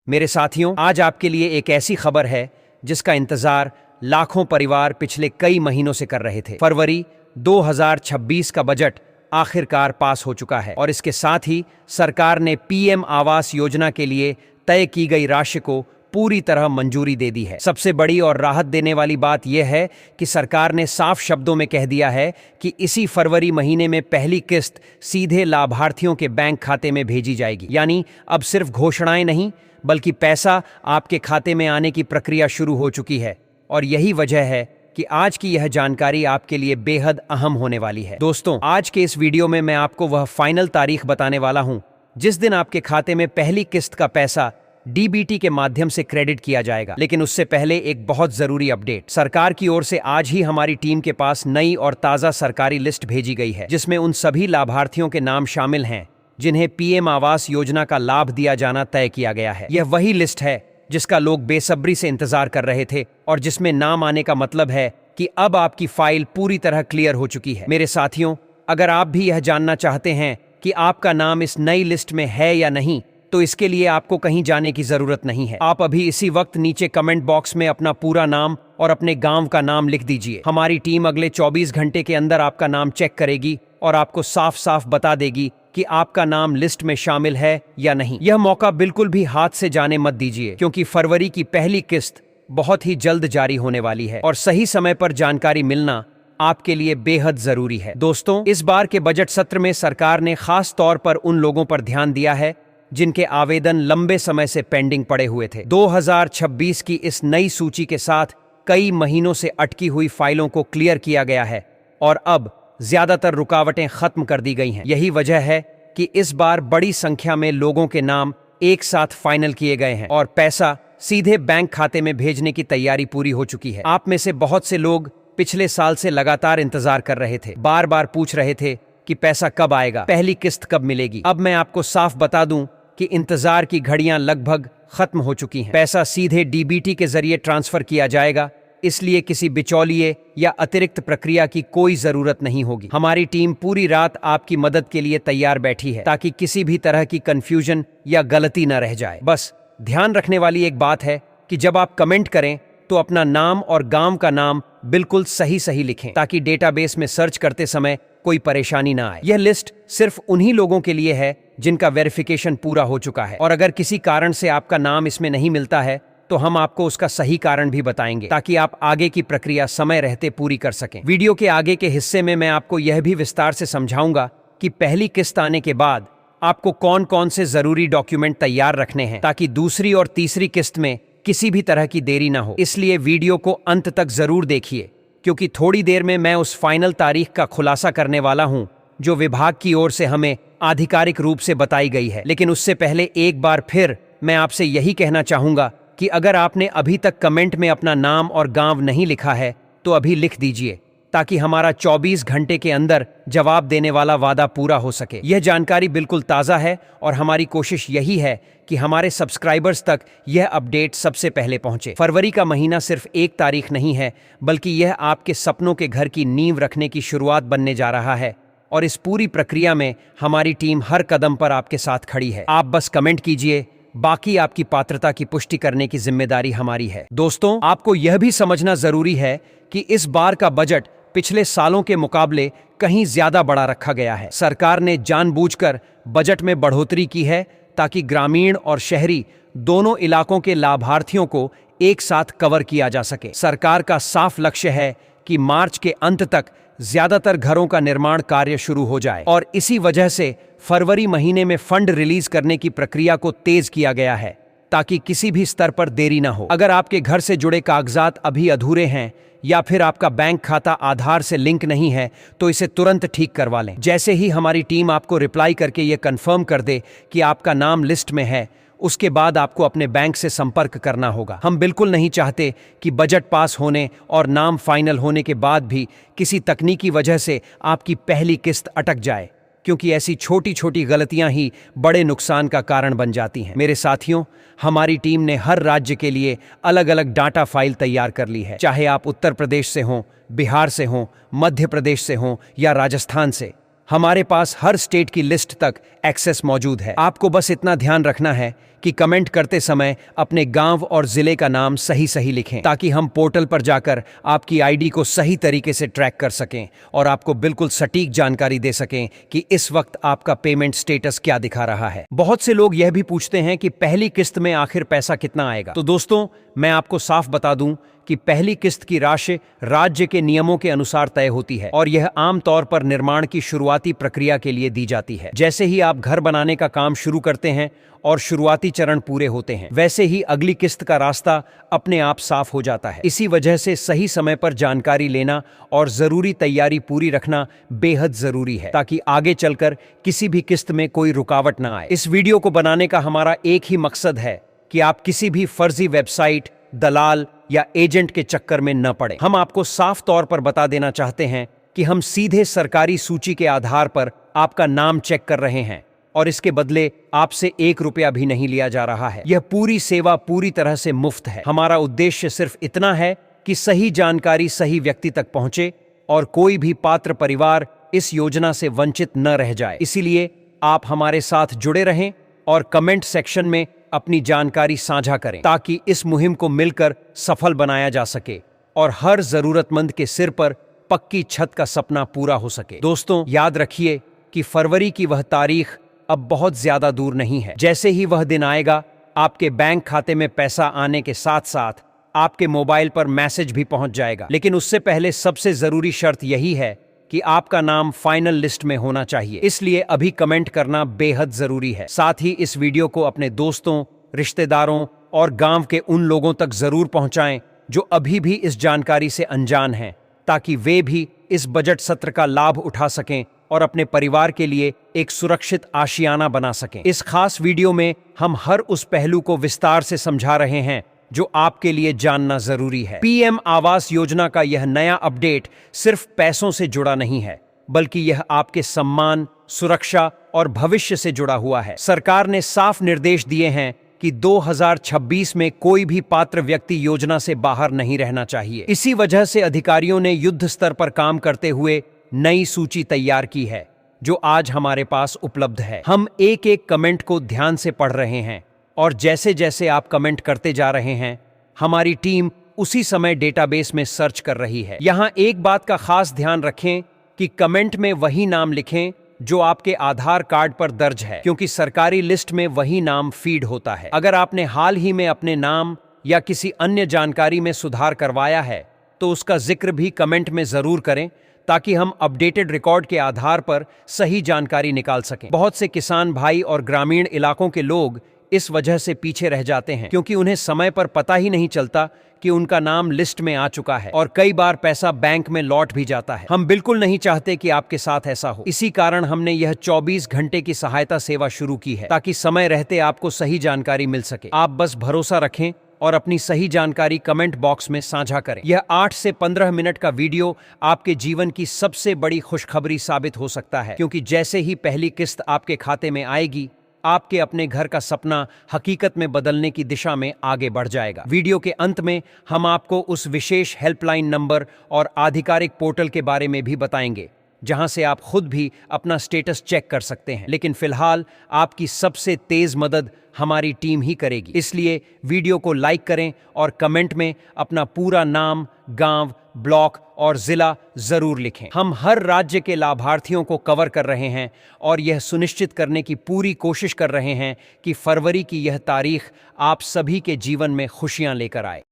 मेरे साथियों, आज आपके लिए एक ऐसी खबर है जिसका इंतजार लाखों परिवार पिछले कई महीनों से कर रहे थे। फरवरी 2026 का बजट आखिरकार पास हो चुका है और इसके साथ ही सरकार ने पीएम आवास योजना के लिए तय की गई राशि को पूरी तरह मंजूरी दे दी है। सबसे बड़ी और राहत देने वाली बात यह है कि सरकार ने साफ शब्दों में कह दिया है कि इसी फरवरी महीने में पहली किस्त सीधे लाभार्थियों के बैंक खाते में भेजी जाएगी। यानी अब सिर्फ घोषणाएं नहीं, बल्कि पैसा आपके खाते में आने की प्रक्रिया शुरू हो चुकी है। और यही वजह है कि आज की यह जानकारी आपके लिए बेहद अहम होने वाली है। दोस्तों, आज के इस वीडियो में मैं आपको वह फाइनल तारीख बताने वाला हूं जिस दिन आपके खाते में पहली किस्त का पैसा डीबीटी के माध्यम से क्रेडिट किया जाएगा। लेकिन उससे पहले एक बहुत जरूरी अपडेट। सरकार की ओर से आज ही हमारी टीम के पास नई और ताजा सरकारी लिस्ट भेजी गई है, जिसमें उन सभी लाभार्थियों के नाम शामिल हैं जिन्हें पीएम आवास योजना का लाभ दिया जाना तय किया गया है। यह वही लिस्ट है जिसका लोग बेसब्री से इंतजार कर रहे थे और जिसमें नाम आने का मतलब है कि अब आपकी फाइल पूरी तरह क्लियर हो चुकी है। मेरे साथियों, अगर आप भी यह जानना चाहते हैं कि आपका नाम इस नई लिस्ट में है या नहीं, तो इसके लिए आपको कहीं जाने की जरूरत नहीं है। आप अभी इसी वक्त नीचे कमेंट बॉक्स में अपना पूरा नाम और अपने गांव का नाम लिख दीजिए। हमारी टीम अगले 24 घंटे के अंदर आपका नाम चेक करेगी और आपको साफ साफ बता देगी कि आपका नाम लिस्ट में शामिल है या नहीं। यह मौका बिल्कुल भी हाथ से जाने मत दीजिए, क्योंकि फरवरी की पहली किस्त बहुत ही जल्द जारी होने वाली है और सही समय पर जानकारी मिलना आपके लिए बेहद जरूरी है। दोस्तों, इस बार के बजट सत्र में सरकार ने खास तौर पर उन लोगों पर ध्यान दिया है जिनके आवेदन लंबे समय से पेंडिंग पड़े हुए थे। 2026 की इस नई सूची के साथ कई महीनों से अटकी हुई फाइलों को क्लियर किया गया है और अब ज्यादातर रुकावटें खत्म कर दी गई हैं। यही वजह है कि इस बार बड़ी संख्या में लोगों के नाम एक साथ फाइनल किए गए हैं और पैसा सीधे बैंक खाते में भेजने की तैयारी पूरी हो चुकी है। आप में से बहुत से लोग पिछले साल से लगातार इंतजार कर रहे थे, बार बार पूछ रहे थे कि पैसा कब आएगा, पहली किस्त कब मिलेगी। अब मैं आपको साफ बता दूं कि इंतजार की घड़ियां लगभग खत्म हो चुकी हैं। पैसा सीधे डीबीटी के जरिए ट्रांसफर किया जाएगा, इसलिए किसी बिचौलिए या अतिरिक्त प्रक्रिया की कोई जरूरत नहीं होगी। हमारी टीम पूरी रात आपकी मदद के लिए तैयार बैठी है ताकि किसी भी तरह की कंफ्यूजन या गलती न रह जाए। बस ध्यान रखने वाली एक बात है कि जब आप कमेंट करें तो अपना नाम और गांव का नाम बिल्कुल सही लिखें, ताकि डेटाबेस में सर्च करते समय कोई परेशानी ना आए। यह लिस्ट सिर्फ उन्हीं लोगों के लिए है जिनका वेरिफिकेशन पूरा हो चुका है और अगर किसी कारण से आपका नाम इसमें नहीं मिलता है तो हम आपको उसका सही कारण भी बताएंगे, ताकि आप आगे की प्रक्रिया समय रहते पूरी कर सकें। वीडियो के आगे के हिस्से में मैं आपको यह भी विस्तार से समझाऊंगा कि पहली किस्त आने के बाद आपको कौन कौन से जरूरी डॉक्यूमेंट तैयार रखने हैं, ताकि दूसरी और तीसरी किस्त में किसी भी तरह की देरी ना हो। इसलिए वीडियो को अंत तक जरूर देखिए, क्योंकि थोड़ी देर में मैं उस फाइनल तारीख का खुलासा करने वाला हूं जो विभाग की ओर से हमें आधिकारिक रूप से बताई गई है। लेकिन उससे पहले एक बार फिर मैं आपसे यही कहना चाहूंगा कि अगर आपने अभी तक कमेंट में अपना नाम और गांव नहीं लिखा है तो अभी लिख दीजिए, ताकि हमारा 24 घंटे के अंदर जवाब देने वाला वादा पूरा हो सके। यह जानकारी बिल्कुल ताज़ा है और हमारी कोशिश यही है कि हमारे सब्सक्राइबर्स तक यह अपडेट सबसे पहले पहुंचे। फरवरी का महीना सिर्फ एक तारीख नहीं है, बल्कि यह आपके सपनों के घर की नींव रखने की शुरुआत बनने जा रहा है और इस पूरी प्रक्रिया में हमारी टीम हर कदम पर आपके साथ खड़ी है। आप बस कमेंट कीजिए, बाकी आपकी पात्रता की पुष्टि करने की जिम्मेदारी हमारी है। दोस्तों, आपको यह भी समझना जरूरी है कि इस बार का बजट पिछले सालों के मुकाबले कहीं ज्यादा बड़ा रखा गया है। सरकार ने जानबूझकर बजट में बढ़ोतरी की है ताकि ग्रामीण और शहरी दोनों इलाकों के लाभार्थियों को एक साथ कवर किया जा सके। सरकार का साफ लक्ष्य है कि मार्च के अंत तक ज्यादातर घरों का निर्माण कार्य शुरू हो जाए और इसी वजह से फरवरी महीने में फंड रिलीज करने की प्रक्रिया को तेज किया गया है, ताकि किसी भी स्तर पर देरी ना हो। अगर आपके घर से जुड़े कागजात अभी अधूरे हैं या फिर आपका बैंक खाता आधार से लिंक नहीं है तो इसे तुरंत ठीक करवा लें। जैसे ही हमारी टीम आपको रिप्लाई करके ये कंफर्म कर दे कि आपका नाम लिस्ट में है, उसके बाद आपको अपने बैंक से संपर्क करना होगा। हम बिल्कुल नहीं चाहते कि बजट पास होने और नाम फाइनल होने के बाद भी किसी तकनीकी वजह से आपकी पहली किस्त अटक जाए, क्योंकि ऐसी छोटी छोटी गलतियां ही बड़े नुकसान का कारण बन जाती हैं। मेरे साथियों, हमारी टीम ने हर राज्य के लिए अलग अलग डाटा फाइल तैयार कर ली है, चाहे आप उत्तर प्रदेश से हों, बिहार से हों, मध्य प्रदेश से हों या राजस्थान से। हमारे पास हर स्टेट की लिस्ट तक एक्सेस मौजूद है। आपको बस इतना ध्यान रखना है कि जबकि कमेंट करते समय अपने गांव और जिले का नाम सही सही लिखें, ताकि हम पोर्टल पर जाकर आपकी आईडी को सही तरीके से ट्रैक कर सकें और आपको बिल्कुल सटीक जानकारी दे सकें कि इस वक्त आपका पेमेंट स्टेटस क्या दिखा रहा है। बहुत से लोग यह भी पूछते हैं कि पहली किस्त में आखिर पैसा कितना आएगा। तो दोस्तों, मैं आपको साफ बता दूं कि पहली किस्त की राशि राज्य के नियमों के अनुसार तय होती है और यह आम तौर पर निर्माण की शुरुआती प्रक्रिया के लिए दी जाती है। जैसे ही आप घर बनाने का काम शुरू करते हैं और शुरुआती चरण पूरे होते हैं, वैसे ही अगली किस्त का रास्ता अपने आप साफ हो जाता है। इसी वजह से सही समय पर जानकारी लेना और जरूरी तैयारी पूरी रखना बेहद जरूरी है, ताकि आगे चलकर किसी भी किस्त में कोई रुकावट न आए। इस वीडियो को बनाने का हमारा एक ही मकसद है कि आप किसी भी फर्जी वेबसाइट, दलाल या एजेंट के चक्कर में न पड़े। हम आपको साफ तौर पर बता देना चाहते हैं कि हम सीधे सरकारी सूची के आधार पर आपका नाम चेक कर रहे हैं और इसके बदले आपसे 1 रुपया भी नहीं लिया जा रहा है। यह पूरी सेवा पूरी तरह से मुफ्त है। हमारा उद्देश्य सिर्फ इतना है कि सही जानकारी सही व्यक्ति तक पहुंचे और कोई भी पात्र परिवार इस योजना से वंचित न रह जाए। इसीलिए आप हमारे साथ जुड़े रहें और कमेंट सेक्शन में अपनी जानकारी साझा करें, ताकि इस मुहिम को मिलकर सफल बनाया जा सके और हर जरूरतमंद के सिर पर पक्की छत का सपना पूरा हो सके। दोस्तों, याद रखिए कि फरवरी की वह तारीख अब बहुत ज्यादा दूर नहीं है। जैसे ही वह दिन आएगा, आपके बैंक खाते में पैसा आने के साथ साथ आपके मोबाइल पर मैसेज भी पहुंच जाएगा। लेकिन उससे पहले सबसे जरूरी शर्त यही है कि आपका नाम फाइनल लिस्ट में होना चाहिए। इसलिए अभी कमेंट करना बेहद जरूरी है। साथ ही इस वीडियो को अपने दोस्तों, रिश्तेदारों और गांव के उन लोगों तक जरूर पहुंचाएं जो अभी भी इस जानकारी से अनजान हैं, ताकि वे भी इस बजट सत्र का लाभ उठा सकें और अपने परिवार के लिए एक सुरक्षित आशियाना बना सकें। इस खास वीडियो में हम हर उस पहलू को विस्तार से समझा रहे हैं जो आपके लिए जानना जरूरी है। पीएम आवास योजना का यह नया अपडेट सिर्फ पैसों से जुड़ा नहीं है, बल्कि यह आपके सम्मान, सुरक्षा और भविष्य से जुड़ा हुआ है। सरकार ने साफ निर्देश दिए हैं कि 2026 में कोई भी पात्र व्यक्ति योजना से बाहर नहीं रहना चाहिए। इसी वजह से अधिकारियों ने युद्ध स्तर पर काम करते हुए नई सूची तैयार की है, जो आज हमारे पास उपलब्ध है। हम एक एक कमेंट को ध्यान से पढ़ रहे हैं और जैसे जैसे आप कमेंट करते जा रहे हैं, हमारी टीम उसी समय डेटाबेस में सर्च कर रही है। यहाँ एक बात का खास ध्यान रखें कि कमेंट में वही नाम लिखें जो आपके आधार कार्ड पर दर्ज है, क्योंकि सरकारी लिस्ट में वही नाम फीड होता है। अगर आपने हाल ही में अपने नाम या किसी अन्य जानकारी में सुधार करवाया है, तो उसका जिक्र भी कमेंट में जरूर करें, ताकि हम अपडेटेड रिकॉर्ड के आधार पर सही जानकारी निकाल सकें। बहुत से किसान भाई और ग्रामीण इलाकों के लोग इस वजह से पीछे रह जाते हैं, क्योंकि उन्हें समय पर पता ही नहीं चलता कि उनका नाम लिस्ट में आ चुका है और कई बार पैसा बैंक में लौट भी जाता है। हम बिल्कुल नहीं चाहते कि आपके साथ ऐसा हो। इसी कारण हमने यह 24 घंटे की सहायता सेवा शुरू की है, ताकि समय रहते आपको सही जानकारी मिल सके। आप बस भरोसा रखें और अपनी सही जानकारी कमेंट बॉक्स में साझा करें। यह 8 से 15 मिनट का वीडियो आपके जीवन की सबसे बड़ी खुशखबरी साबित हो सकता है, क्योंकि जैसे ही पहली किस्त आपके खाते में आएगी, आपके अपने घर का सपना हकीकत में बदलने की दिशा में आगे बढ़ जाएगा। वीडियो के अंत में हम आपको उस विशेष हेल्पलाइन नंबर और आधिकारिक पोर्टल के बारे में भी बताएंगे, जहां से आप खुद भी अपना स्टेटस चेक कर सकते हैं। लेकिन फिलहाल आपकी सबसे तेज मदद हमारी टीम ही करेगी। इसलिए वीडियो को लाइक करें और कमेंट में अपना पूरा नाम, गांव, ब्लॉक और जिला जरूर लिखें। हम हर राज्य के लाभार्थियों को कवर कर रहे हैं और यह सुनिश्चित करने की पूरी कोशिश कर रहे हैं कि फरवरी की यह तारीख आप सभी के जीवन में खुशियां लेकर आए।